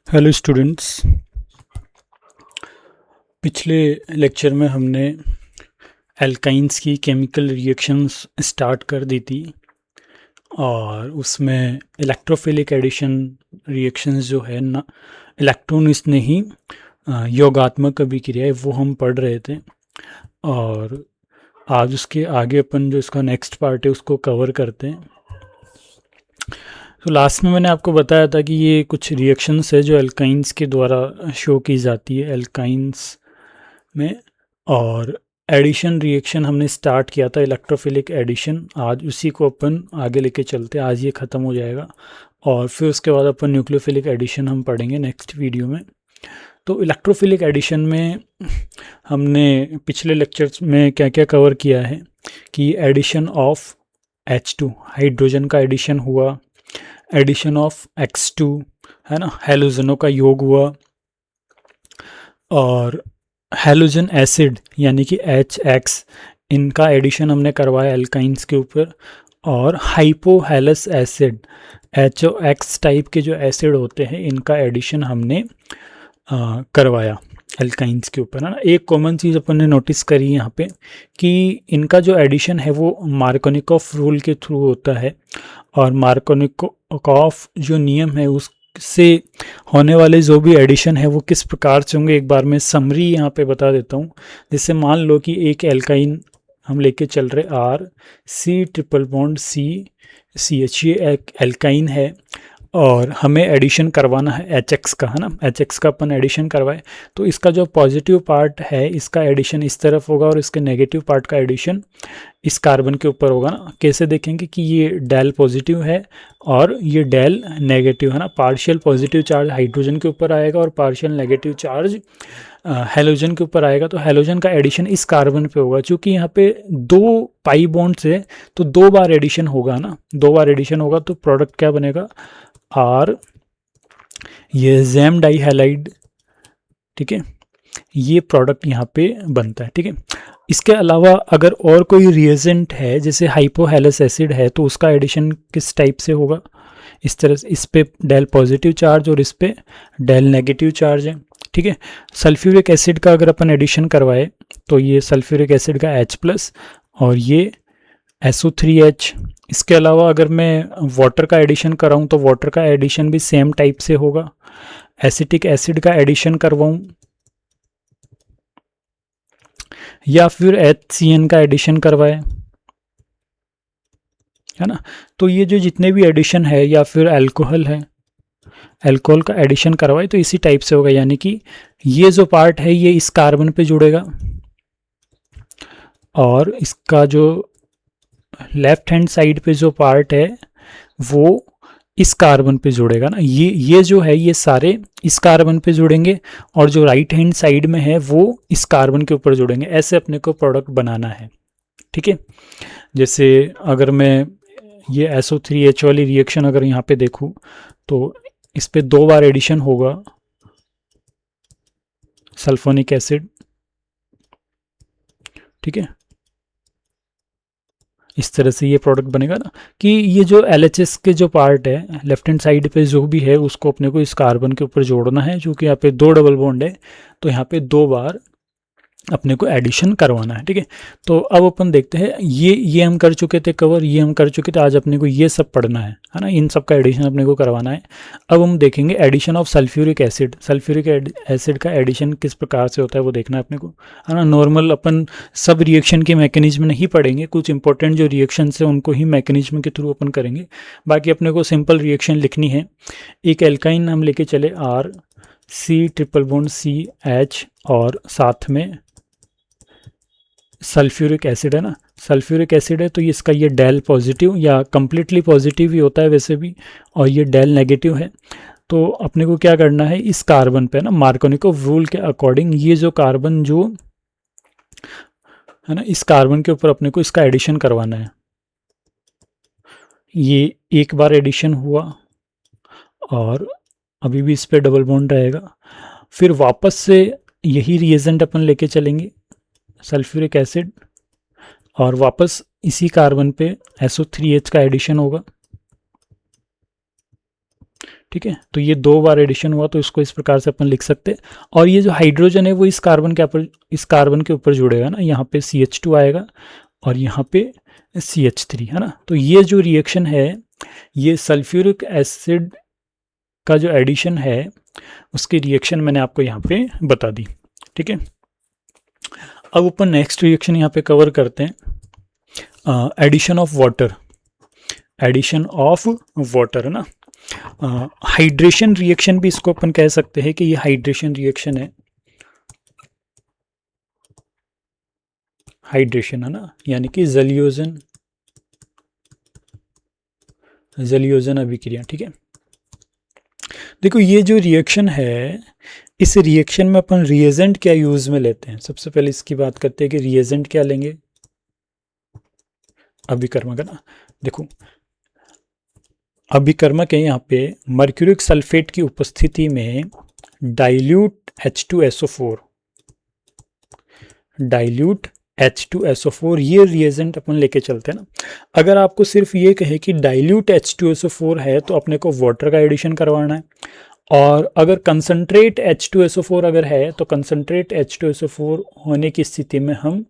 Hello students. पिछले lecture में हमने एल्काइंस की केमिकल रिएक्शंस स्टार्ट कर दी थी और उसमें इलेक्ट्रोफिलिक एडिशन रिएक्शंस जो है ना, इलेक्ट्रॉनिक्स ने ही योगात्मक अभिक्रिया है वो हम पढ़ रहे थे। और आज उसके आगे अपन जो इसका नेक्स्ट पार्ट है उसको कवर करते हैं। तो लास्ट में मैंने आपको बताया था कि ये कुछ रिएक्शंस है जो एल्काइंस के द्वारा शो की जाती है एल्काइंस में। और एडिशन रिएक्शन हमने स्टार्ट किया था, इलेक्ट्रोफिलिक एडिशन। आज उसी को अपन आगे लेके चलते हैं, आज ये ख़त्म हो जाएगा और फिर उसके बाद अपन न्यूक्लियोफिलिक एडिशन हम पढ़ेंगे नेक्स्ट वीडियो में। तो इलेक्ट्रोफिलिक एडिशन में हमने पिछले लेक्चर्स में क्या क्या कवर किया है कि एडिशन ऑफ H2 हाइड्रोजन का एडिशन हुआ, एडिशन ऑफ X2 है ना, हैलोजनों का योग हुआ, और हैलोजन एसिड यानी कि HX इनका एडिशन हमने करवाया एल्काइंस के ऊपर। और हाइपोहेलस एसिड HOX टाइप के जो एसिड होते हैं इनका एडिशन हमने करवाया एल्काइंस के ऊपर, है ना। एक कॉमन चीज़ अपन ने नोटिस करी यहाँ पे कि इनका जो एडिशन है वो मार्कोनिकॉफ रूल के थ्रू होता है। और मार्कोनिकॉफ जो नियम है उससे होने वाले जो भी एडिशन है वो किस प्रकार से होंगे, एक बार मैं समरी यहाँ पे बता देता हूँ। जैसे मान लो कि एक एल्काइन हम लेके चल रहे R C triple bond C ये एक एल्काइन है और हमें एडिशन करवाना है HX का, है ना। HX का अपन एडिशन करवाए तो इसका जो पॉजिटिव पार्ट है इसका एडिशन इस तरफ होगा और इसके नेगेटिव पार्ट का एडिशन इस कार्बन के ऊपर होगा ना। कैसे देखेंगे कि ये डेल पॉजिटिव है और ये डेल नेगेटिव है ना। पार्शियल पॉजिटिव चार्ज हाइड्रोजन के ऊपर आएगा और पार्शियल नेगेटिव चार्ज हैलोजन के ऊपर आएगा। तो हैलोजन का एडिशन इस कार्बन पे होगा, क्योंकि यहाँ पे 2 पाई बॉन्ड्स है तो 2 बार एडिशन होगा ना। 2 बार एडिशन होगा तो प्रोडक्ट क्या बनेगा, और ये जैम डाई हैलाइड, ठीक है, ये प्रोडक्ट यहाँ पे बनता है, ठीक है। इसके अलावा अगर और कोई रिएजेंट है जैसे हाइपोहेलस एसिड है तो उसका एडिशन किस टाइप से होगा, इस तरह से, इस पे डेल पॉजिटिव चार्ज और इस पे डेल नेगेटिव चार्ज है, ठीक है। सल्फ्यूरिक एसिड का अगर अपन एडिशन करवाए तो ये सल्फ्यूरिक एसिड का H+ और ये SO3H। इसके अलावा अगर मैं वाटर का एडिशन कराऊं तो वाटर का एडिशन भी सेम टाइप से होगा। एसिटिक एसिड का एडिशन करवाऊं या फिर HCN का एडिशन करवाए, है ना। तो ये जो जितने भी एडिशन है या फिर अल्कोहल है, अल्कोहल का एडिशन करवाए तो इसी टाइप से होगा। यानी कि ये जो पार्ट है ये इस कार्बन पे जुड़ेगा और इसका जो लेफ्ट हैंड साइड पे जो पार्ट है वो इस कार्बन पे जुड़ेगा ना। ये जो है ये सारे इस कार्बन पे जुड़ेंगे और जो राइट हैंड साइड में है वो इस कार्बन के ऊपर जुड़ेंगे। ऐसे अपने को प्रोडक्ट बनाना है, ठीक है। जैसे अगर मैं ये SO3H वाली रिएक्शन अगर यहाँ पे देखूँ तो इस पे 2 बार एडिशन होगा सल्फोनिक एसिड, ठीक है। इस तरह से ये प्रोडक्ट बनेगा ना कि ये जो LHS के जो पार्ट है लेफ्ट हैंड साइड पे जो भी है उसको अपने को इस कार्बन के ऊपर जोड़ना है। क्योंकि यहाँ पे 2 डबल बॉन्ड है तो यहाँ पे 2 बार अपने को एडिशन करवाना है, ठीक है। तो अब अपन देखते हैं, ये हम कर चुके थे कवर, ये हम कर चुके थे। आज अपने को ये सब पढ़ना है ना, इन सब का एडिशन अपने को करवाना है। अब हम देखेंगे addition of sulphuric acid. Sulphuric acid का एडिशन किस प्रकार से होता है वो देखना है अपने को, है ना। नॉर्मल अपन सब रिएक्शन के मैकेनिज्म नहीं पढ़ेंगे, कुछ इंपॉर्टेंट जो रिएक्शन है उनको ही मैकेनिज्म के थ्रू अपन करेंगे। बाकी अपने को सिंपल रिएक्शन लिखनी है। एक एल्काइन हम लेके चले RC ट्रिपल बॉन्ड CH और साथ में सल्फ्यूरिक एसिड है ना। सल्फ्यूरिक एसिड है तो इसका ये डेल पॉजिटिव या कम्प्लीटली पॉजिटिव ही होता है वैसे भी, और ये डेल नेगेटिव है। तो अपने को क्या करना है, इस कार्बन पे ना मार्कोनिकोव रूल के अकॉर्डिंग ये जो कार्बन जो है ना इस कार्बन के ऊपर अपने को इसका एडिशन करवाना है। ये एक बार एडिशन हुआ और अभी भी इस पे डबल बॉन्ड रहेगा। फिर वापस से यही रिएजेंट अपन लेके चलेंगे सल्फ्यूरिक एसिड और वापस इसी कार्बन पे SO3H का एडिशन होगा, ठीक है। तो ये 2 बार एडिशन हुआ तो इसको इस प्रकार से अपन लिख सकते हैं। और ये जो हाइड्रोजन है वो इस कार्बन के ऊपर जुड़ेगा ना, यहाँ पे CH2 आएगा और यहाँ पे CH3, है ना। तो ये जो रिएक्शन है ये सल्फ्यूरिक एसिड का जो एडिशन है उसकी रिएक्शन मैंने आपको यहाँ पे बता दी, ठीक है। अब अपन नेक्स्ट रिएक्शन यहाँ पे कवर करते हैं, addition of water. Addition of water है ना, हाइड्रेशन रिएक्शन भी इसको अपन कह सकते हैं कि ये हाइड्रेशन रिएक्शन है। हाइड्रेशन है ना, यानी कि जलियोजन अभिक्रिया, ठीक है। देखो ये जो रिएक्शन है, इस रिएक्शन में अपन रिएजेंट क्या यूज में लेते हैं। सबसे पहले इसकी बात करते हैं कि रिएजेंट क्या लेंगे, अभिकर्मक, है ना। देखो अभिकर्मक है यहाँ पे मर्क्यूरिक सल्फेट की उपस्थिति में डाइल्यूट H2SO4, डाइल्यूट H2SO4, ये रिएजेंट अपन लेके चलते हैं ना। अगर आपको सिर्फ ये कहे कि डाइल्यूट H2SO4 है तो अपने को वाटर का एडिशन करवाना है, और अगर कंसंट्रेट H2SO4 अगर है तो कंसंट्रेट H2SO4 होने की स्थिति में हम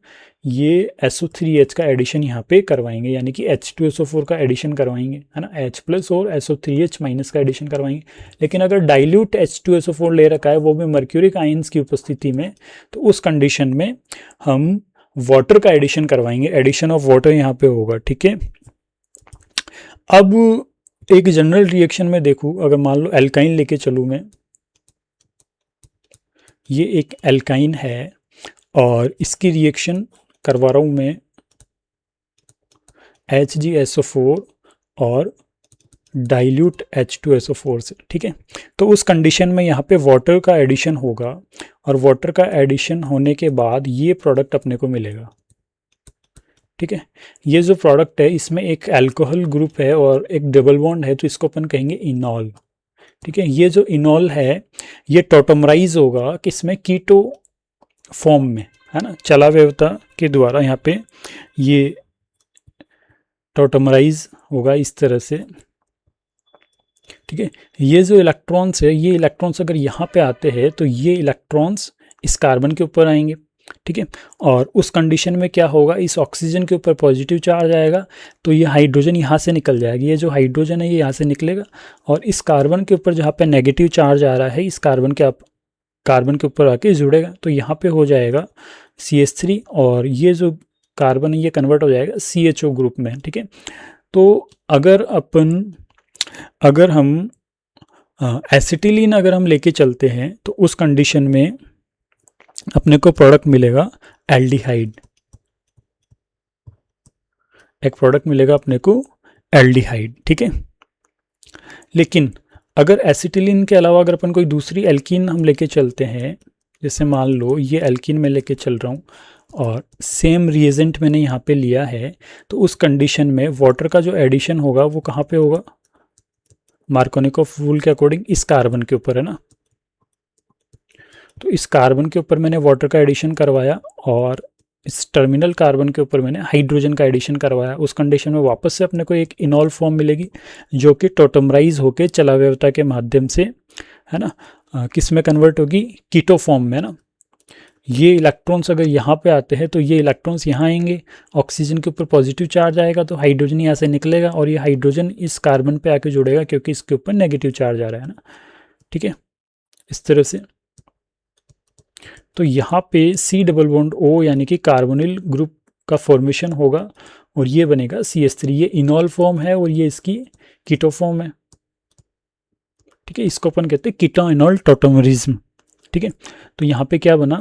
ये SO3H का एडिशन यहाँ पे करवाएंगे, यानी कि H2SO4 का एडिशन करवाएंगे, है ना। H+ और SO3H- का एडिशन करवाएंगे। लेकिन अगर डाइल्यूट H2SO4 ले रखा है वो भी मर्क्यूरिक आयंस की उपस्थिति में, तो उस कंडीशन में हम वाटर का एडिशन करवाएंगे। एडिशन ऑफ वाटर यहाँ पे होगा, ठीक है। अब एक जनरल रिएक्शन में देखूँ, अगर मान लो एल्काइन लेके चलूँ मैं, ये एक एल्काइन है और इसकी रिएक्शन करवा रहा हूँ मैं HgSO4 और डाइल्यूट H2SO4 से, ठीक है। तो उस कंडीशन में यहाँ पे वाटर का एडिशन होगा और वाटर का एडिशन होने के बाद ये प्रोडक्ट अपने को मिलेगा, ठीक है। ये जो प्रोडक्ट है इसमें एक अल्कोहल ग्रुप है और एक डबल बॉन्ड है, तो इसको अपन कहेंगे इनॉल, ठीक है। ये जो इनॉल है ये टॉटमराइज होगा किसमें, कीटो फॉर्म में, है ना। चलाव्यवता के द्वारा यहाँ पे ये टॉटमराइज होगा इस तरह से, ठीक है। ये जो इलेक्ट्रॉन्स है, ये इलेक्ट्रॉन्स अगर यहाँ पे आते हैं तो ये इलेक्ट्रॉन्स इस कार्बन के ऊपर आएंगे, ठीक है। और उस कंडीशन में क्या होगा, इस ऑक्सीजन के ऊपर पॉजिटिव चार्ज आएगा तो ये हाइड्रोजन यहाँ से निकल जाएगी। ये जो हाइड्रोजन है ये यहाँ से निकलेगा और इस कार्बन के ऊपर जहाँ पे नेगेटिव चार्ज आ रहा है इस कार्बन के ऊपर आके जुड़ेगा, तो यहाँ पे हो जाएगा CH3 और ये जो कार्बन है ये कन्वर्ट हो जाएगा CHO ग्रुप में, ठीक है। तो अगर हम एसिटिलीन अगर हम लेके चलते हैं तो उस कंडीशन में अपने को प्रोडक्ट मिलेगा एल्डिहाइड, एक प्रोडक्ट मिलेगा अपने को एल्डिहाइड, ठीक है। लेकिन अगर एसिटिलीन के अलावा अगर अपन कोई दूसरी एल्कीन हम लेके चलते हैं, जैसे मान लो ये एल्कीन में लेके चल रहा हूँ और सेम रिएजेंट मैंने यहाँ पे लिया है, तो उस कंडीशन में वाटर का जो एडिशन होगा वो कहाँ पे होगा, मार्कोनिकोफ रूल के अकॉर्डिंग इस कार्बन के ऊपर, है ना। तो इस कार्बन के ऊपर मैंने वाटर का एडिशन करवाया और इस टर्मिनल कार्बन के ऊपर मैंने हाइड्रोजन का एडिशन करवाया। उस कंडीशन में वापस से अपने को एक इनॉल फॉर्म मिलेगी जो कि टॉटमराइज होकर चलाव्यवता के माध्यम से, है ना, किस में कन्वर्ट होगी, कीटो फॉर्म में ना। ये इलेक्ट्रॉन्स अगर यहाँ पे आते हैं तो ये इलेक्ट्रॉन्स यहाँ आएंगे, ऑक्सीजन के ऊपर पॉजिटिव चार्ज आएगा तो हाइड्रोजन यहाँ से निकलेगा और ये हाइड्रोजन इस कार्बन पे आके जुड़ेगा क्योंकि इसके ऊपर नेगेटिव चार्ज आ रहा है ना, ठीक है, इस तरह से। तो यहाँ पे C+O यानी कि कार्बोनिल ग्रुप का फॉर्मेशन होगा और ये बनेगा CH3। ये इनॉल फॉर्म है और ये इसकी कीटो फॉर्म है, ठीक है। इसको अपन कहते हैं कीटो इनॉल टॉटोमरिज्म, ठीक है। तो यहाँ पे क्या बना,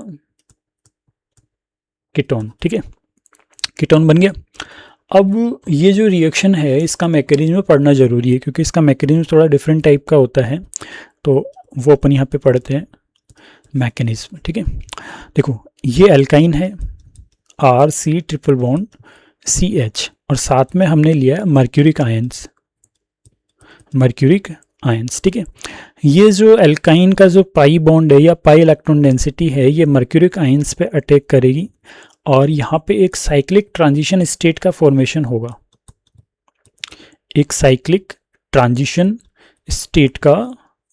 कीटोन, ठीक है, कीटोन बन गया। अब ये जो रिएक्शन है इसका मैकेनिज्म पढ़ना ज़रूरी है क्योंकि इसका मैकेनिज्म थोड़ा डिफरेंट टाइप का होता है, तो वो अपन यहाँ पे पढ़ते हैं मैकेनिज्म, ठीक है। देखो ये एल्काइन है RC∭CH और साथ में हमने लिया है मर्क्यूरिक आयंस, ठीक है। ये जो एल्काइन का जो पाई बॉन्ड है या पाई इलेक्ट्रॉन डेंसिटी है ये मर्क्यूरिक आयंस पे अटैक करेगी और यहाँ पे एक साइक्लिक ट्रांजिशन स्टेट का फॉर्मेशन होगा, एक साइक्लिक ट्रांजिशन स्टेट का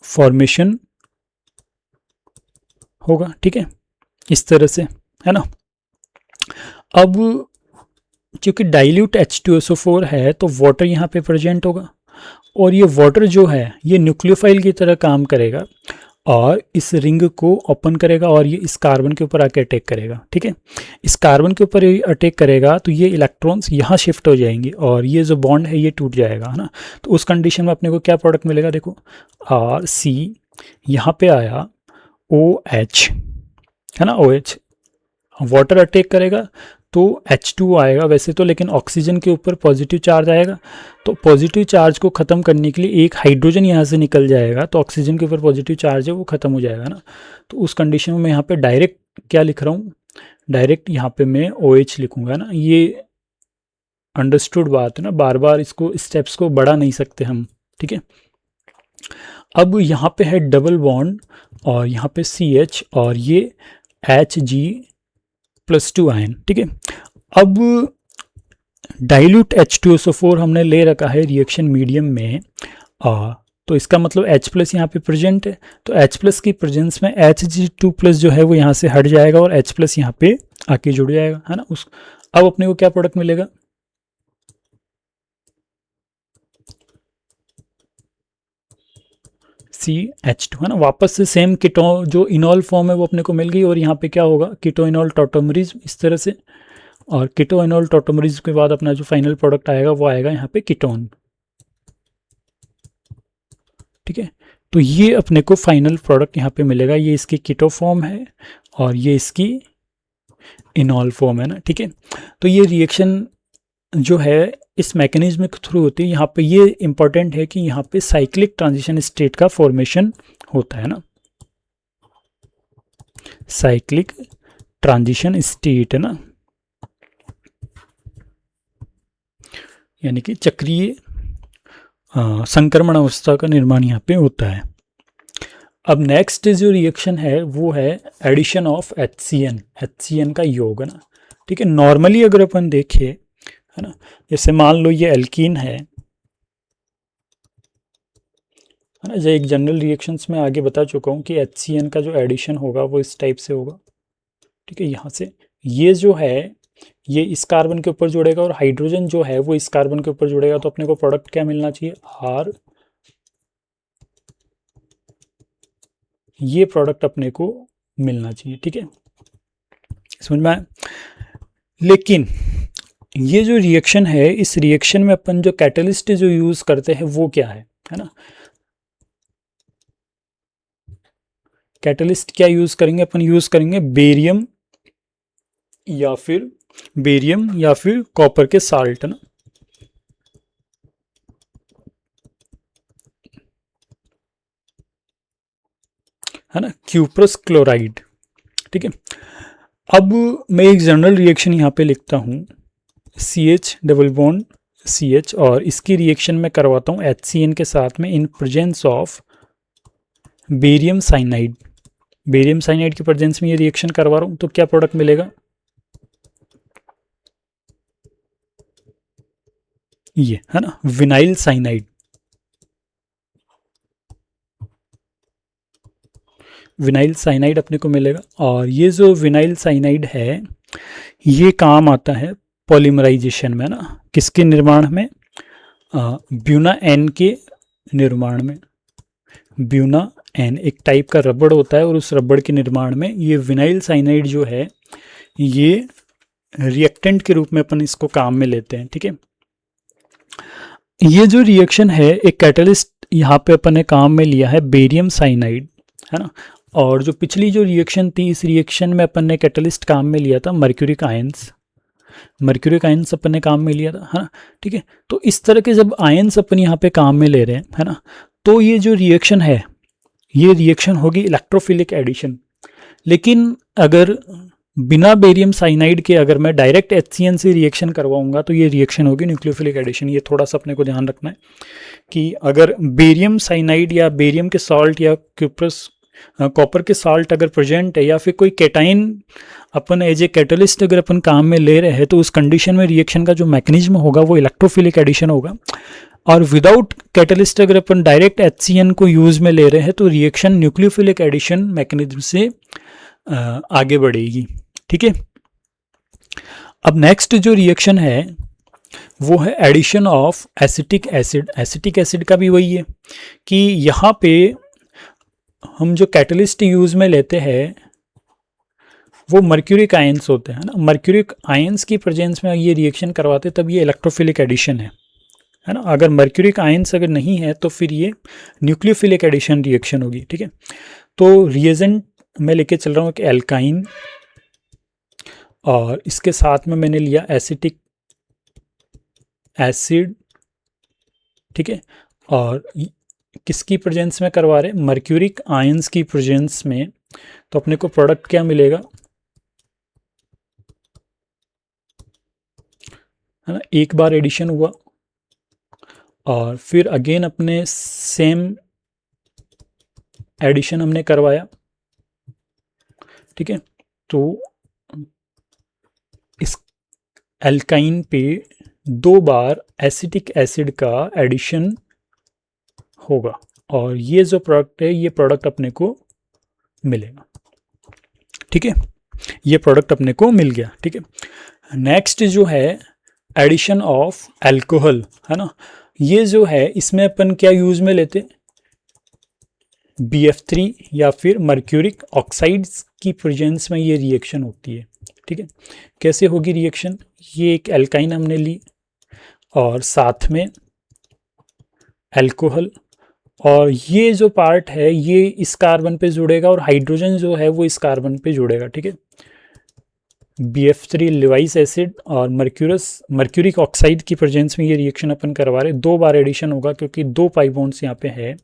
फॉर्मेशन होगा, ठीक है, इस तरह से, है ना। अब क्योंकि डाइल्यूट H2SO4 है तो वाटर यहाँ पे प्रेजेंट होगा, और ये वाटर जो है ये न्यूक्लियोफाइल की तरह काम करेगा और इस रिंग को ओपन करेगा और ये इस कार्बन के ऊपर आके अटैक करेगा, ठीक है। इस कार्बन के ऊपर अटैक करेगा तो ये इलेक्ट्रॉन्स यहाँ शिफ्ट हो जाएंगे और ये जो बॉन्ड है ये टूट जाएगा, है ना। तो उस कंडीशन में अपने को क्या प्रोडक्ट मिलेगा, देखो RC, यहाँ पे आया OH, है ना, OH, वाटर अटैक करेगा तो H2 आएगा वैसे तो, लेकिन ऑक्सीजन के ऊपर पॉजिटिव चार्ज आएगा, तो पॉजिटिव चार्ज को ख़त्म करने के लिए एक हाइड्रोजन यहाँ से निकल जाएगा, तो ऑक्सीजन के ऊपर पॉजिटिव चार्ज है वो ख़त्म हो जाएगा ना। तो उस कंडीशन में मैं यहाँ पे डायरेक्ट क्या लिख रहा हूँ, डायरेक्ट यहाँ पे मैं OH लिखूँगा ना। ये अंडरस्टूड बात है ना, बार बार इसको स्टेप्स को बढ़ा नहीं सकते हम, ठीक है। अब यहाँ पे है डबल बॉन्ड और यहाँ पे CH और ये Hg+2 आयन, ठीक है। अब डाइल्यूट H2SO4 हमने ले रखा है रिएक्शन मीडियम में, तो इसका मतलब H+ यहाँ पे प्रेजेंट है, तो H+ की प्रेजेंस में Hg2+ जो है वो यहाँ से हट जाएगा और H+ यहाँ पे आके जुड़ जाएगा, है ना। अब अपने को क्या प्रोडक्ट मिलेगा, CH2, है ना। वापस से सेम कीटो जो इनॉल फॉर्म है वो अपने को मिल गई, और यहाँ पे क्या होगा, कीटोइनॉल टॉटोमरीज इस तरह से, और कीटोइनॉल टॉटोमरीज के बाद अपना जो फाइनल प्रोडक्ट आएगा वो आएगा यहाँ पे कीटोन, ठीक है। तो ये अपने को फाइनल प्रोडक्ट यहाँ पे मिलेगा, ये इसकी कीटो फॉर्म है और ये इसकी इनॉल फॉर्म है ना, ठीक है। तो ये रिएक्शन जो है इस मैकेनिज्म के थ्रू होती है। यहाँ पे ये इंपॉर्टेंट है कि यहाँ पे साइक्लिक ट्रांजिशन स्टेट का फॉर्मेशन होता है ना, साइक्लिक ट्रांजिशन स्टेट, है ना, यानी कि चक्रीय संक्रमण अवस्था का निर्माण यहाँ पे होता है। अब नेक्स्ट जो रिएक्शन है वो है एडिशन ऑफ HCN का योग, है ना, ठीक है। नॉर्मली अगर अपन देखें, है ना, जैसे मान लो ये एल्कीन है ना, जो एक जनरल रिएक्शंस में आगे बता चुका हूँ कि HCN का जो एडिशन होगा वो इस टाइप से होगा, ठीक है। यहाँ से ये जो है ये इस कार्बन के ऊपर जुड़ेगा और हाइड्रोजन जो है वो इस कार्बन के ऊपर जुड़ेगा, तो अपने को प्रोडक्ट क्या मिलना चाहिए, R, ये प्रोडक्ट अपने को मिलना चाहिए, ठीक है, समझ में आया। लेकिन ये जो रिएक्शन है इस रिएक्शन में अपन जो कैटलिस्ट जो यूज करते हैं वो क्या है ना, कैटलिस्ट क्या यूज करेंगे, अपन यूज करेंगे बेरियम या फिर कॉपर के साल्ट, ना, है ना, क्यूप्रस क्लोराइड, ठीक है। अब मैं एक जनरल रिएक्शन यहाँ पे लिखता हूँ CH डबल बॉन्ड CH, और इसकी रिएक्शन में करवाता हूँ HCN के साथ में in presence of barium cyanide. Barium cyanide की प्रेजेंस में ये रिएक्शन करवा रहा हूँ, तो क्या प्रोडक्ट मिलेगा, ये, है ना, विनाइल साइनाइड। विनाइल साइनाइड अपने को मिलेगा, और ये जो विनाइल साइनाइड है ये काम आता है पॉलीमराइजेशन में, ना, किसके निर्माण में, ब्यूना एन के निर्माण में। ब्यूना एन एक टाइप का रबड़ होता है और उस रबड़ के निर्माण में ये विनाइल साइनाइड जो है ये रिएक्टेंट के रूप में अपन इसको काम में लेते हैं, ठीक है। ये जो रिएक्शन है एक कैटलिस्ट यहाँ पे अपन ने काम में लिया है बेरियम साइनाइड, है ना, और जो पिछली जो रिएक्शन थी इस रिएक्शन में अपन ने कैटलिस्ट काम में लिया था मर्क्यूरिक आयंस अपन ने काम में लिया था, है ना, ठीक है। तो इस तरह के जब आयंस अपन यहाँ पे काम में ले रहे हैं, है ना, तो ये जो रिएक्शन है ये रिएक्शन होगी इलेक्ट्रोफिलिक एडिशन। लेकिन अगर बिना बेरियम साइनाइड के अगर मैं डायरेक्ट HCN से रिएक्शन करवाऊंगा तो ये रिएक्शन होगी न्यूक्लियोफिलिक एडिशन। ये थोड़ा सा अपने को ध्यान रखना है कि अगर बेरियम साइनाइड या बेरियम के सॉल्ट या क्यूप्रस कॉपर के साल्ट अगर प्रेजेंट है या फिर कोई कैटाइन अपन एज ए कैटलिस्ट अगर अपन काम में ले रहे हैं तो उस कंडीशन में रिएक्शन का जो मैकेनिज्म होगा वो इलेक्ट्रोफिलिक एडिशन होगा। और विदाउट कैटलिस्ट अगर अपन डायरेक्ट HCN को यूज में ले रहे हैं तो रिएक्शन न्यूक्लियोफिलिक एडिशन मैकेनिज्म से आगे बढ़ेगी। ठीक है, अब नेक्स्ट जो रिएक्शन है वो है addition of acetic acid. Acetic acid का भी वही है कि यहाँ पे हम जो कैटलिस्ट यूज में लेते हैं वो मर्क्यूरिक आयंस होते हैं ना, मर्क्यूरिक आयंस की प्रेजेंस में ये रिएक्शन करवाते तब ये इलेक्ट्रोफिलिक एडिशन है ना। अगर मर्क्यूरिक आयंस अगर नहीं है तो फिर ये न्यूक्लियोफिलिक एडिशन रिएक्शन होगी। ठीक है, तो रिएजेंट मैं लेके चल रहा हूँ कि एल्काइन, और इसके साथ में मैंने लिया एसिटिक एसिड। ठीक है, और किसकी प्रेजेंस में करवा रहे हैं, मर्क्यूरिक आयंस की प्रेजेंस में। तो अपने को प्रोडक्ट क्या मिलेगा, है ना, एक बार एडिशन हुआ और फिर अगेन अपने सेम एडिशन हमने करवाया। ठीक है, तो इस एल्काइन पे दो बार एसिटिक एसिड का एडिशन होगा और ये जो प्रोडक्ट है ये प्रोडक्ट अपने को मिलेगा। ठीक है, ये प्रोडक्ट अपने को मिल गया। ठीक है, नेक्स्ट जो है एडिशन ऑफ अल्कोहल, है ना, ये जो है इसमें अपन क्या यूज में लेते, BF3 या फिर मर्क्यूरिक ऑक्साइड्स की प्रेजेंस में ये रिएक्शन होती है। ठीक है, कैसे होगी रिएक्शन, ये एक एल्काइन हमने ली और साथ में अल्कोहल, और ये जो पार्ट है ये इस कार्बन पे जुड़ेगा और हाइड्रोजन जो है वो इस कार्बन पे जुड़ेगा। ठीक है, BF3 लिवाइस एसिड और मर्क्यूरिक ऑक्साइड की प्रेजेंस में ये रिएक्शन अपन करवा रहे, दो बार एडिशन होगा क्योंकि दो पाई बॉन्ड्स यहाँ पे है,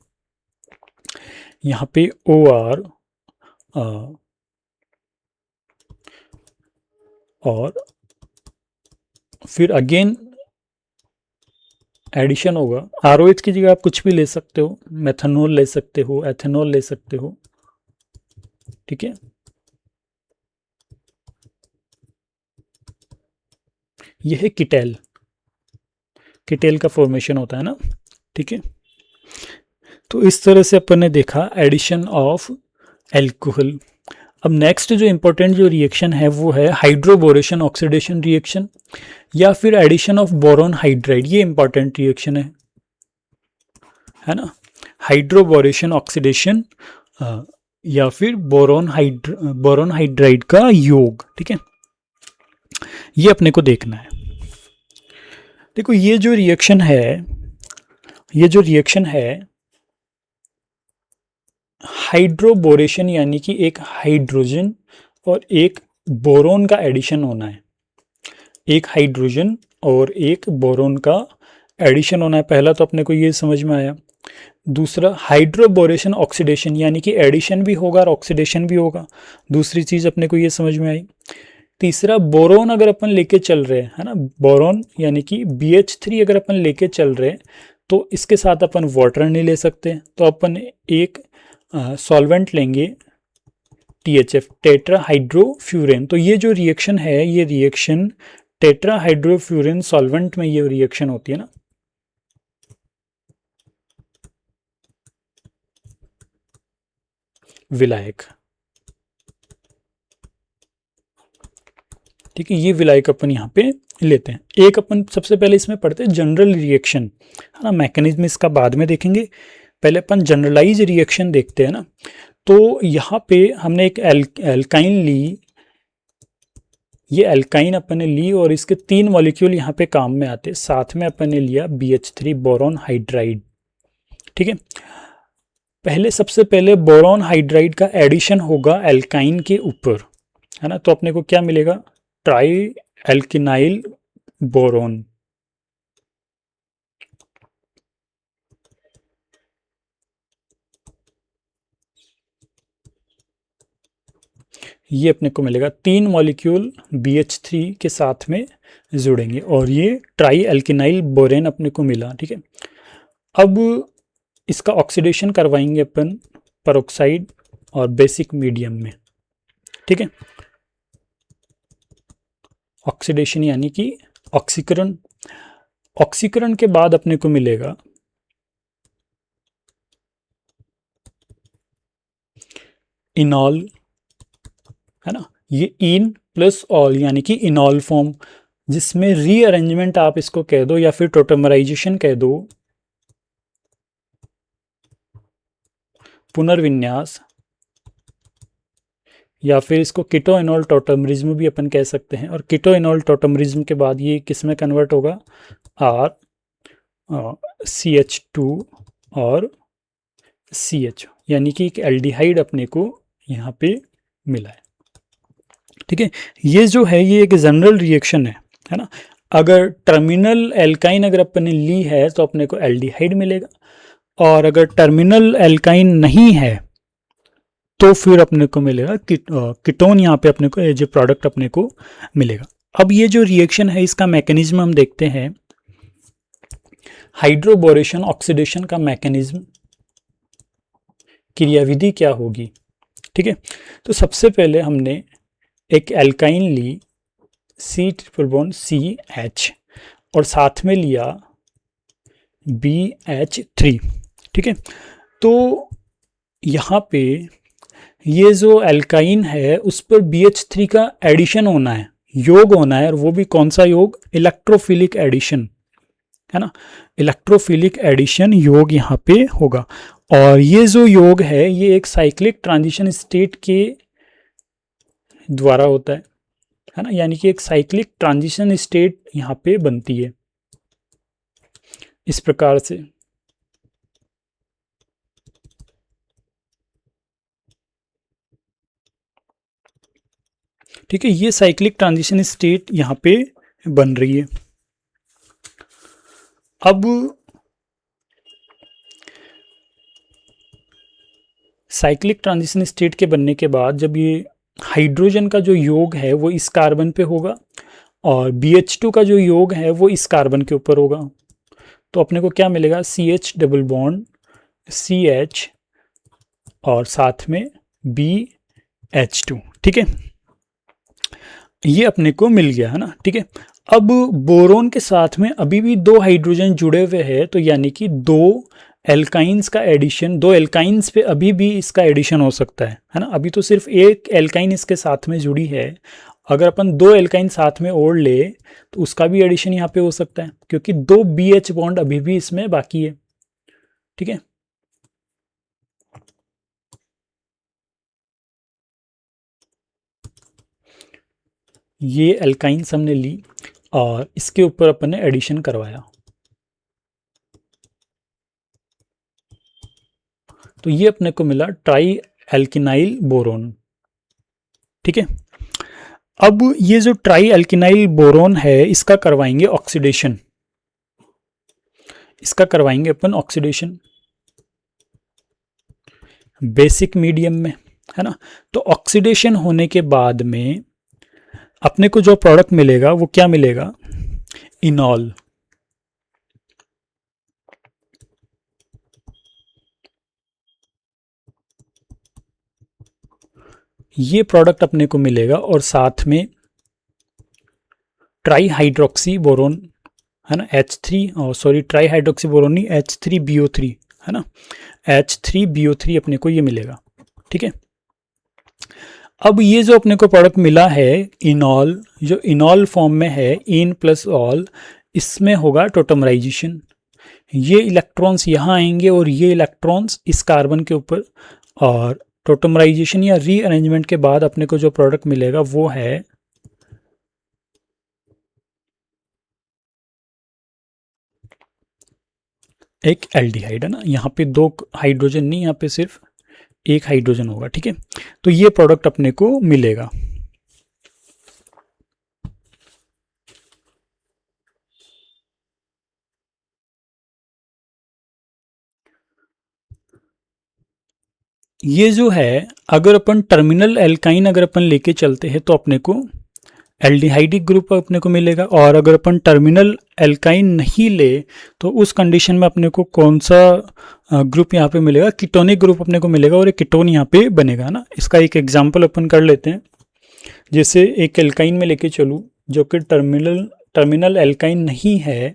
यहाँ पे OR और फिर अगेन एडिशन होगा। ROH की जगह आप कुछ भी ले सकते हो, मेथनॉल ले सकते हो, एथेनॉल ले सकते हो। ठीक है, यह है कीटेल, कीटेल का फॉर्मेशन होता है ना। ठीक है, तो इस तरह से अपन ने देखा एडिशन ऑफ एल्कोहल। अब नेक्स्ट जो इंपॉर्टेंट जो रिएक्शन है वो है हाइड्रोबोरेशन ऑक्सीडेशन रिएक्शन या फिर एडिशन ऑफ बोरॉन हाइड्राइड। ये इंपॉर्टेंट रिएक्शन है ना, हाइड्रोबोरेशन ऑक्सीडेशन या फिर बोरॉन हाइड्राइड का योग। ठीक है, ये अपने को देखना है। देखो ये जो रिएक्शन है हाइड्रोबोरेशन यानी कि एक हाइड्रोजन और एक बोरोन का एडिशन होना है, एक हाइड्रोजन और एक बोरोन का एडिशन होना है। पहला तो अपने को ये समझ में आया। दूसरा हाइड्रोबोरेशन ऑक्सीडेशन यानी कि एडिशन भी होगा और ऑक्सीडेशन भी होगा, दूसरी चीज़ अपने को ये समझ में आई। तीसरा बोरोन अगर अपन लेके चल रहे हैं, है ना, बोरोन यानी कि BH3 अगर अपन लेके चल रहे हैं तो इसके साथ अपन वाटर नहीं ले सकते, तो अपन एक सॉल्वेंट लेंगे THF, टेट्राहाइड्रोफ्यूरेन। तो ये जो रिएक्शन है ये रिएक्शन टेट्राहाइड्रोफ्यूरेन सॉल्वेंट में ये रिएक्शन होती है ना। विलायक, ठीक है, ये विलायक अपन यहाँ पे लेते हैं। एक अपन सबसे पहले इसमें पढ़ते हैं जनरल रिएक्शन, है ना, मैकेनिज्म इसका बाद में देखेंगे, पहले अपन जनरलाइज रिएक्शन देखते हैं ना। तो यहाँ पे हमने एक एल्काइन ली, ये एल्काइन अपन ने ली और इसके 3 मॉलिक्यूल यहाँ पे काम में आते, साथ में अपन ने लिया BH3 बोरॉन हाइड्राइड। ठीक है, पहले सबसे पहले बोरॉन हाइड्राइड का एडिशन होगा एल्काइन के ऊपर, है ना, तो अपने को क्या मिलेगा, ट्राई एल्किनाइल बोरॉन। ये अपने को मिलेगा, 3 मॉलिक्यूल BH3 के साथ में जुड़ेंगे और ये ट्राई एल्किनाइल बोरेन अपने को मिला। ठीक है, अब इसका ऑक्सीडेशन करवाएंगे अपन पेरोक्साइड और बेसिक मीडियम में। ठीक है, ऑक्सीडेशन यानी कि ऑक्सीकरण, ऑक्सीकरण के बाद अपने को मिलेगा इनॉल, है ना, ये इन प्लस ऑल यानी कि इनॉल फॉर्म, जिसमें रीअरेंजमेंट आप इसको कह दो या फिर टोटमराइजेशन कह दो, पुनर्विन्यास, या फिर इसको कीटो इनॉल टोटमरिज्म भी अपन कह सकते हैं। और कीटो इनॉल टोटमरिज्म के बाद ये किस में कन्वर्ट होगा, आर CH2 और CH, यानी कि एक एल्डिहाइड अपने को यहाँ पे मिला है। ठीक है, ये जो है ये एक जनरल रिएक्शन है ना। अगर टर्मिनल एल्काइन अगर अपन ने ली है तो अपने को एल्डिहाइड मिलेगा, और अगर टर्मिनल एल्काइन नहीं है तो फिर अपने को मिलेगा कीटोन, यहाँ पे अपने को एज ए प्रोडक्ट अपने को मिलेगा। अब ये जो रिएक्शन है इसका मैकेनिज्म हम देखते हैं, हाइड्रोबोरेशन ऑक्सीडेशन का मैकेनिज्म, क्रियाविधि क्या होगी। ठीक है, तो सबसे पहले हमने एक एल्काइन ली C ट्रिपल बॉन्ड CH और साथ में लिया BH3। ठीक है, तो यहाँ पे ये जो एल्काइन है उस पर BH3 का एडिशन होना है, योग होना है, और वो भी कौन सा योग, इलेक्ट्रोफिलिक एडिशन, है ना, इलेक्ट्रोफिलिक एडिशन योग यहाँ पे होगा। और ये जो योग है ये एक साइक्लिक ट्रांजिशन स्टेट के द्वारा होता है ना, यानी कि एक साइक्लिक ट्रांजिशन स्टेट यहाँ पे बनती है इस प्रकार से। ठीक है, ये साइक्लिक ट्रांजिशन स्टेट यहाँ पे बन रही है। अब साइक्लिक ट्रांजिशन स्टेट के बनने के बाद जब ये हाइड्रोजन का जो योग है वो इस कार्बन पे होगा और BH2 का जो योग है वो इस कार्बन के ऊपर होगा, तो अपने को क्या मिलेगा, CH डबल बॉन्ड CH और साथ में BH2। ठीक है, ये अपने को मिल गया है ना। ठीक है, अब बोरोन के साथ में अभी भी 2 हाइड्रोजन जुड़े हुए हैं, तो यानी कि 2 एल्काइंस का एडिशन, 2 एल्काइंस पे अभी भी इसका एडिशन हो सकता है ना। अभी तो सिर्फ एक एल्काइन इसके साथ में जुड़ी है, अगर अपन 2 एल्काइन साथ में ओढ़ ले तो उसका भी एडिशन यहाँ पे हो सकता है, क्योंकि 2 BH बॉन्ड अभी भी इसमें बाकी है। ठीक है, ये एल्काइंस हमने ली और इसके ऊपर अपन ने एडिशन करवाया, तो ये अपने को मिला ट्राई एल्किनाइल बोरोन। ठीक है, अब ये जो ट्राई एल्किनाइल बोरोन है इसका करवाएंगे ऑक्सीडेशन, इसका करवाएंगे अपन ऑक्सीडेशन बेसिक मीडियम में, है ना। तो ऑक्सीडेशन होने के बाद में अपने को जो प्रोडक्ट मिलेगा वो क्या मिलेगा, इनॉल। ये प्रोडक्ट अपने को मिलेगा और साथ में ट्राई हाइड्रोक्सी बोरोन, है ना, ट्राई हाइड्रोक्सी बोरोन नहीं, H3BO3, है ना, H3BO3 अपने को ये मिलेगा। ठीक है, अब ये जो अपने को प्रोडक्ट मिला है इनॉल, जो इनॉल फॉर्म में है इन प्लस ऑल, इसमें होगा टोटमराइजेशन, ये इलेक्ट्रॉन्स यहाँ आएंगे और ये इलेक्ट्रॉन्स इस कार्बन के ऊपर, और टोटमराइजेशन या रीअरेंजमेंट के बाद अपने को जो प्रोडक्ट मिलेगा वो है एक एल्डिहाइड, है ना। यहाँ पे 2 हाइड्रोजन नहीं, यहाँ पे सिर्फ 1 हाइड्रोजन होगा। ठीक है, तो ये प्रोडक्ट अपने को मिलेगा। ये जो है अगर अपन टर्मिनल एल्काइन अगर अपन लेके चलते हैं तो अपने को एल्डिहाइडिक ग्रुप अपने को मिलेगा, और अगर अपन टर्मिनल एल्काइन नहीं ले तो उस कंडीशन में अपने को कौन सा ग्रुप यहाँ पे मिलेगा, कीटोनिक ग्रुप अपने को मिलेगा, और एक कीटोन यहाँ पे बनेगा ना। इसका एक एग्जांपल अपन कर लेते हैं, जैसे एक एल्काइन में लेके चलूँ जो कि टर्मिनल एल्काइन नहीं है,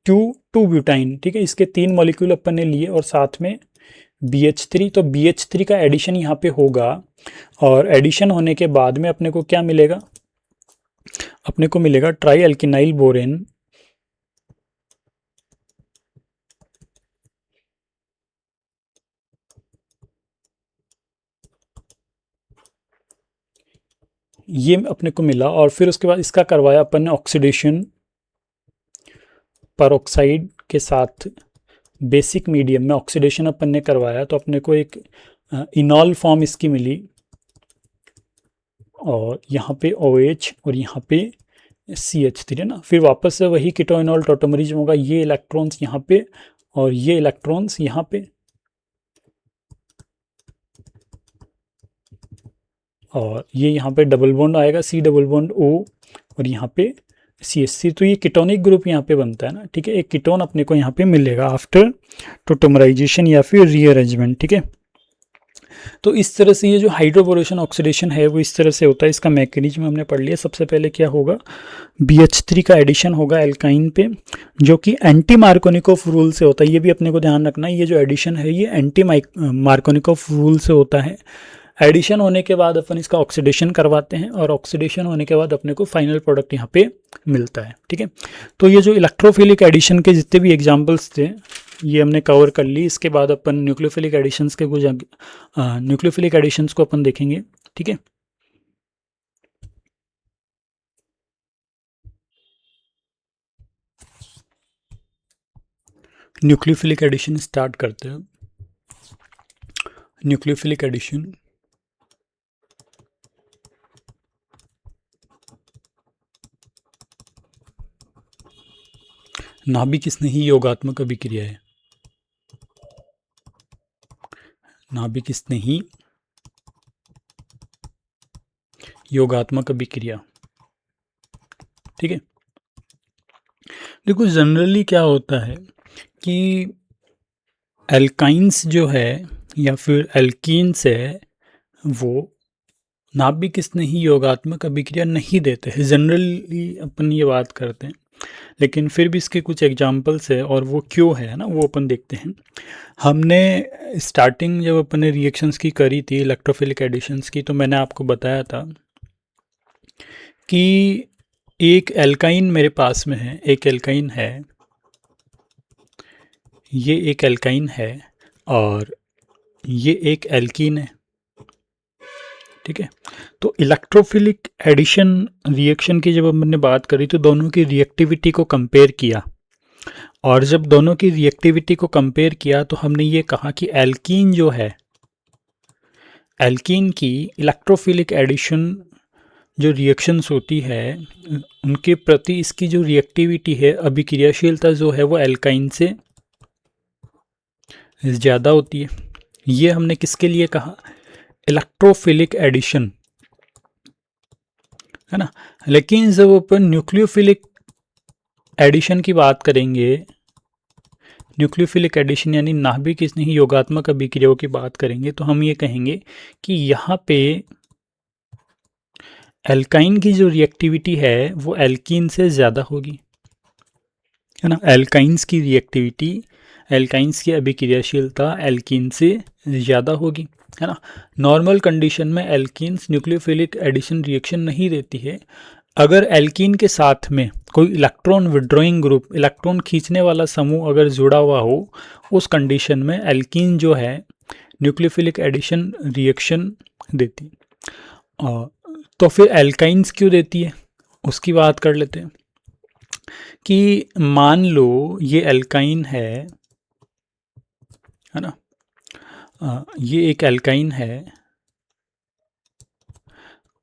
Q2 ब्यूटाइन, ठीक है। इसके 3 मॉलिक्यूल अपन ने लिए और साथ में BH3, तो BH3 का एडिशन यहाँ पे होगा और एडिशन होने के बाद में अपने को क्या मिलेगा, अपने को मिलेगा ट्राई एल्किनाइल बोरेन, ये अपने को मिला। और फिर उसके बाद इसका करवाया अपन ने ऑक्सीडेशन परऑक्साइड के साथ, बेसिक मीडियम में ऑक्सीडेशन अपन ने करवाया, तो अपने को एक इनॉल फॉर्म इसकी मिली और यहाँ पे OH और यहाँ पे CH3 है ना। फिर वापस से वही कीटोइनॉल टोटोमरिज्म होगा, ये इलेक्ट्रॉन्स यहाँ पे और ये इलेक्ट्रॉन्स यहाँ पे, और ये यहाँ पे डबल बॉन्ड आएगा C डबल बॉन्ड O और यहाँ पे CH3, तो ये कीटोनिक ग्रुप यहाँ पे बनता है ना, ठीक है। एक कीटोन अपने को यहाँ पे मिलेगा आफ्टर टोटोमराइजेशन या फिर रीअरेंजमेंट, ठीक है। तो इस तरह से ये जो हाइड्रोबोरेशन ऑक्सीडेशन है वो इस तरह से होता है। इसका मैकेनिज्म हमने पढ़ लिया। सबसे पहले क्या होगा, BH3 का एडिशन होगा एल्काइन पे, जो कि एंटी मार्कोनिकोफ रूल से होता है। ये भी अपने को ध्यान रखना है, ये जो एडिशन है ये एंटी मार्कोनिकोफ रूल से होता है। एडिशन होने के बाद अपन इसका ऑक्सीडेशन करवाते हैं और ऑक्सीडेशन होने के बाद अपने को फाइनल प्रोडक्ट यहाँ पे मिलता है, ठीक है। तो ये जो इलेक्ट्रोफिलिक एडिशन के जितने भी एग्जांपल्स थे ये हमने कवर कर ली। इसके बाद अपन न्यूक्लियोफिलिक एडिशंस के कुछ न्यूक्लियोफिलिक एडिशंस को अपन देखेंगे, ठीक है। न्यूक्लियोफिलिक एडिशन स्टार्ट करते हैं। न्यूक्लियोफिलिक एडिशन, नाभिक स्नेही योगात्मक अभिक्रिया है। नाभिक स्नेही योगात्मक अभिक्रिया, ठीक है। देखो जनरली क्या होता है कि एल्काइंस जो है या फिर एल्कीन्स है वो नाभिक स्नेही योगात्मक अभिक्रिया नहीं देते हैं। जनरली अपन ये बात करते हैं, लेकिन फिर भी इसके कुछ एग्जांपल्स है और वो क्यों है ना, वो अपन देखते हैं। हमने स्टार्टिंग जब अपन ने रिएक्शंस की करी थी इलेक्ट्रोफिलिक एडिशंस की, तो मैंने आपको बताया था कि एक एल्काइन मेरे पास में है, एक एल्काइन है, ये एक एल्काइन है और ये एक एल्कीन है, ठीक है। तो इलेक्ट्रोफिलिक एडिशन रिएक्शन की जब हमने बात करी तो दोनों की रिएक्टिविटी को कंपेयर किया, और जब दोनों की रिएक्टिविटी को कंपेयर किया तो हमने ये कहा कि एल्कीन जो है, एल्कीन की इलेक्ट्रोफिलिक एडिशन जो रिएक्शंस होती है उनके प्रति इसकी जो रिएक्टिविटी है, अभिक्रियाशीलता जो है वो एल्काइन से ज़्यादा होती है। ये हमने किसके लिए कहा, इलेक्ट्रोफिलिक एडिशन, है ना। लेकिन जब अपन न्यूक्लियोफिलिक एडिशन की बात करेंगे, न्यूक्लियोफिलिक एडिशन यानी नाभिक स्नेही योगात्मक अभिक्रियाओं की बात करेंगे, तो हम ये कहेंगे कि यहाँ पे एल्काइन की जो रिएक्टिविटी है वो एल्कीन से ज़्यादा होगी, है ना। एल्काइंस की रिएक्टिविटी, एल्काइंस की अभिक्रियाशीलता एल्कीन से ज़्यादा होगी, है ना। नॉर्मल कंडीशन में एल्कीन्स न्यूक्लियोफिलिक एडिशन रिएक्शन नहीं देती है। अगर एल्कीन के साथ में कोई इलेक्ट्रॉन विड्रॉइंग ग्रुप, इलेक्ट्रॉन खींचने वाला समूह अगर जुड़ा हुआ हो, उस कंडीशन में एल्कीन जो है न्यूक्लियोफिलिक एडिशन रिएक्शन देती। तो फिर एल्काइंस क्यों देती है उसकी बात कर लेते हैं। कि मान लो ये एल्काइन है ना, ये एक एल्काइन है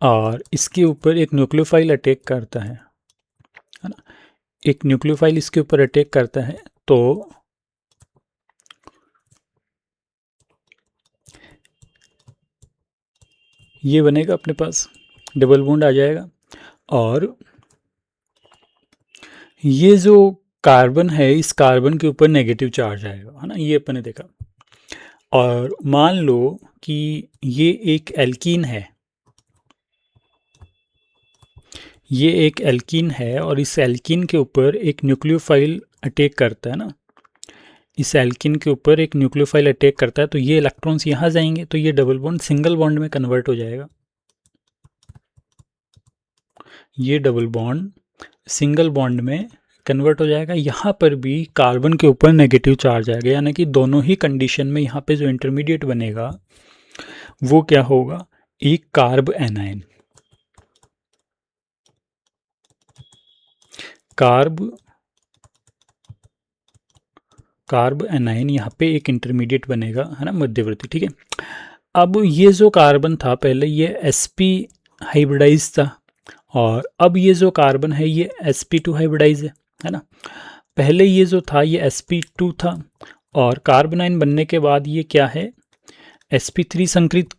और इसके ऊपर एक न्यूक्लियोफाइल अटैक करता है ना। एक न्यूक्लियोफाइल इसके ऊपर अटैक करता है तो ये बनेगा अपने पास, डबल बॉन्ड आ जाएगा और ये जो कार्बन है इस कार्बन के ऊपर नेगेटिव चार्ज आएगा, है ना। ये अपन ने देखा। और मान लो कि ये एक एल्कीन है, ये एक एल्कीन है और इस एल्कीन के ऊपर एक न्यूक्लियोफाइल अटैक करता है ना, इस एल्किन के ऊपर एक न्यूक्लियोफाइल अटैक करता है, तो ये इलेक्ट्रॉन्स यहाँ जाएंगे, तो ये डबल बॉन्ड सिंगल बॉन्ड में कन्वर्ट हो जाएगा। ये डबल बॉन्ड सिंगल बॉन्ड में कन्वर्ट हो जाएगा। यहाँ पर भी कार्बन के ऊपर नेगेटिव चार्ज आएगा, यानी कि दोनों ही कंडीशन में यहाँ पे जो इंटरमीडिएट बनेगा वो क्या होगा, एक कार्ब एनायन। कार्ब एनायन यहाँ पे एक इंटरमीडिएट बनेगा, है ना, मध्यवर्ती। ठीक है, अब ये जो कार्बन था पहले ये sp हाइब्रिडाइज था, और अब ये जो कार्बन है ये sp2 हाइब्रिडाइज है ना। पहले ये जो था ये sp2 था, और कार्बनाइन बनने के बाद ये क्या है, sp3 संकरित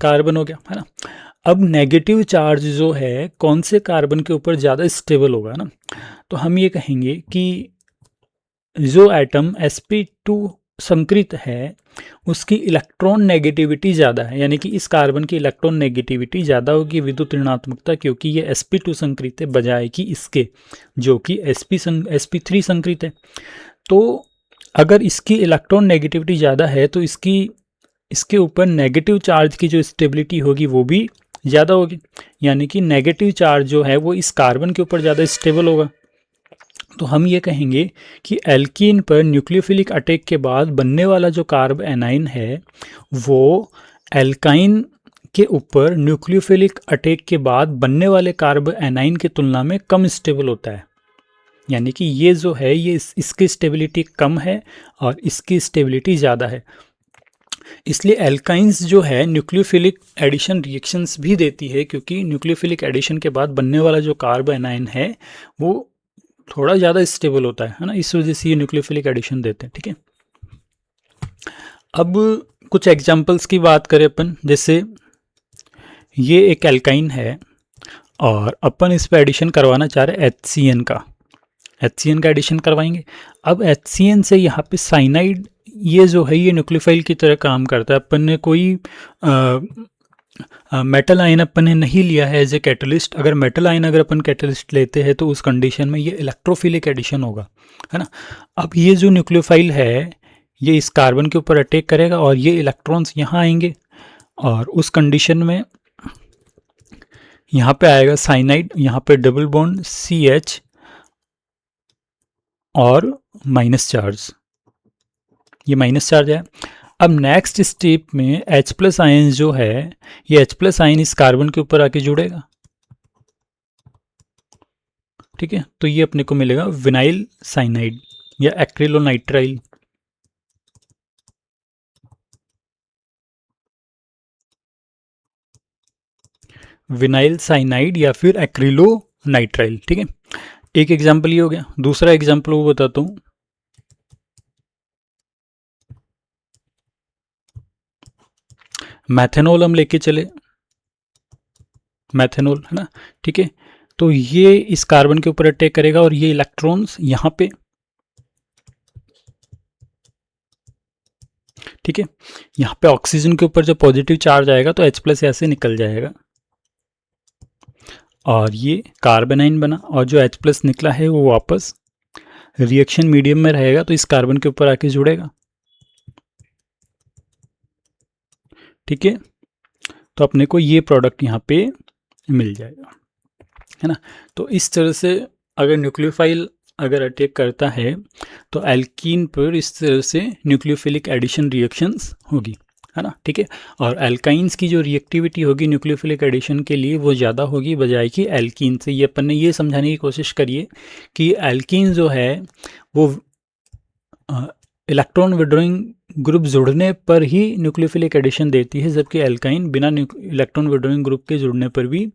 कार्बन हो गया, है ना। अब नेगेटिव चार्ज जो है कौन से कार्बन के ऊपर ज़्यादा स्टेबल होगा ना, तो हम ये कहेंगे कि जो एटम sp2 संकरित है उसकी इलेक्ट्रॉन नेगेटिविटी ज़्यादा है, यानी कि इस कार्बन की इलेक्ट्रॉन नेगेटिविटी ज़्यादा होगी विद्युत ऋणात्मकता, क्योंकि ये sp2 संकरित है बजाय कि इसके जो कि sp3 संकरित है। तो अगर इसकी इलेक्ट्रॉन नेगेटिविटी ज़्यादा है तो इसके ऊपर नेगेटिव चार्ज की जो स्टेबिलिटी होगी वो भी ज़्यादा होगी, यानी कि नेगेटिव चार्ज जो है वो इस कार्बन के ऊपर ज़्यादा स्टेबल होगा। तो हम ये कहेंगे कि एल्कीन पर न्यूक्लियोफिलिक अटैक के बाद बनने वाला जो कार्ब एनाइन है वो एल्काइन के ऊपर न्यूक्लियोफिलिक अटैक के बाद बनने वाले कार्ब एनाइन की तुलना में कम स्टेबल होता है, यानी कि ये जो है ये इसकी स्टेबिलिटी कम है और इसकी स्टेबिलिटी ज़्यादा है। इसलिए एल्काइंस जो है न्यूक्लियोफिलिक एडिशन रिएक्शंस भी देती है, क्योंकि न्यूक्लियोफिलिक एडिशन के बाद बनने वाला जो कार्ब एनाइन है वो थोड़ा ज़्यादा स्टेबल होता है ना, इस वजह से ये न्यूक्लियोफिलिक एडिशन देते हैं। ठीक है, अब कुछ एग्जांपल्स की बात करें अपन, जैसे ये एक एल्काइन है और अपन इस पर एडिशन करवाना चाह रहे हैं HCN का, HCN का एडिशन करवाएंगे। अब HCN से यहाँ पे साइनाइड ये जो है ये न्यूक्लियोफाइल की तरह काम करता है। अपन ने कोई मेटल आयन अपन ने नहीं लिया है एज ए कैटलिस्ट। अगर मेटल आयन अगर अपन कैटलिस्ट लेते हैं तो उस कंडीशन में ये इलेक्ट्रोफिलिक एडिशन होगा, है ना। अब ये जो न्यूक्लियोफाइल है ये इस कार्बन के ऊपर अटैक करेगा और ये इलेक्ट्रॉन्स यहाँ आएंगे, और उस कंडीशन में यहाँ पे आएगा साइनाइड, यहाँ पे डबल बॉन्ड CH और माइनस चार्ज, ये माइनस चार्ज है। अब नेक्स्ट स्टेप में H+ आयन जो है ये H+ आयन इस कार्बन के ऊपर आके जुड़ेगा, ठीक है। तो ये अपने को मिलेगा विनाइल साइनाइड या एक्रिलोनाइट्राइल। विनाइल साइनाइड या फिर एक्रिलोनाइट्राइल, ठीक है। एक एग्जाम्पल ये हो गया। दूसरा एग्जाम्पल वो बताता हूँ। मैथेनॉल हम लेके चले, मैथेनॉल, है ना, ठीक है। तो ये इस कार्बन के ऊपर अटैक करेगा और ये इलेक्ट्रॉन्स यहाँ पे, ठीक है, यहाँ पे ऑक्सीजन के ऊपर जब पॉजिटिव चार्ज आएगा तो H+ ऐसे निकल जाएगा और ये कार्बेनाइन बना, और जो H+ निकला है वो वापस रिएक्शन मीडियम में रहेगा तो इस कार्बन के ऊपर आके जुड़ेगा, ठीक है। तो अपने को ये प्रोडक्ट यहाँ पे मिल जाएगा, है ना। तो इस तरह से अगर न्यूक्लियोफाइल अगर अटैक करता है तो एल्कीन पर इस तरह से न्यूक्लियोफिलिक एडिशन रिएक्शंस होगी, है ना, ठीक है। और एल्काइंस की जो रिएक्टिविटी होगी न्यूक्लियोफिलिक एडिशन के लिए वो ज़्यादा होगी बजाय कि एल्कीन से। ये अपन ने ये समझाने की कोशिश करिए कि एल्कीन जो है वो इलेक्ट्रॉन विड्रॉइंग ग्रुप जुड़ने पर ही न्यूक्लियोफिलिक एडिशन देती है, जबकि एल्काइन बिना इलेक्ट्रॉन विड्रॉइंग ग्रुप के जुड़ने पर भी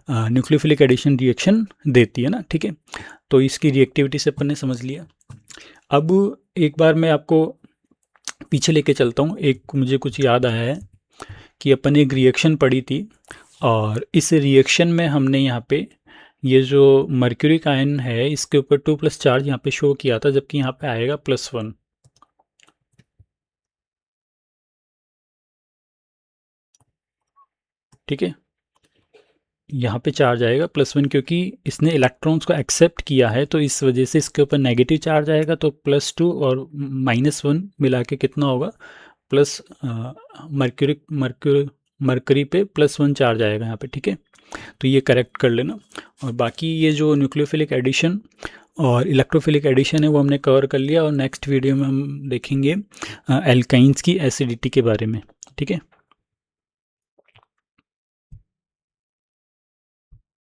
न्यूक्लियोफिलिक एडिशन रिएक्शन देती है ना, ठीक है। तो इसकी रिएक्टिविटी से अपन ने समझ लिया। अब एक बार मैं आपको पीछे लेके चलता हूँ। एक मुझे कुछ याद आया है कि अपन एक रिएक्शन पढ़ी थी और इस रिएक्शन में हमने यहाँ पे ये जो मर्क्यूरिक आयन है इसके ऊपर 2+ चार्ज यहाँ पे शो किया था, जबकि यहाँ पे आएगा +1, ठीक है। यहाँ पे चार्ज आएगा +1, क्योंकि इसने इलेक्ट्रॉन्स को एक्सेप्ट किया है, तो इस वजह से इसके ऊपर नेगेटिव चार्ज आएगा। तो +2 और -1 मिला के कितना होगा, प्लस मरकरी पे +1 चार्ज आएगा यहाँ पे, ठीक है। तो ये करेक्ट कर लेना। और बाकी ये जो न्यूक्लियोफिलिक एडिशन और इलेक्ट्रोफिलिक एडिशन है वो हमने कवर कर लिया, और नेक्स्ट वीडियो में हम देखेंगे एल्काइंस की एसिडिटी के बारे में, ठीक है।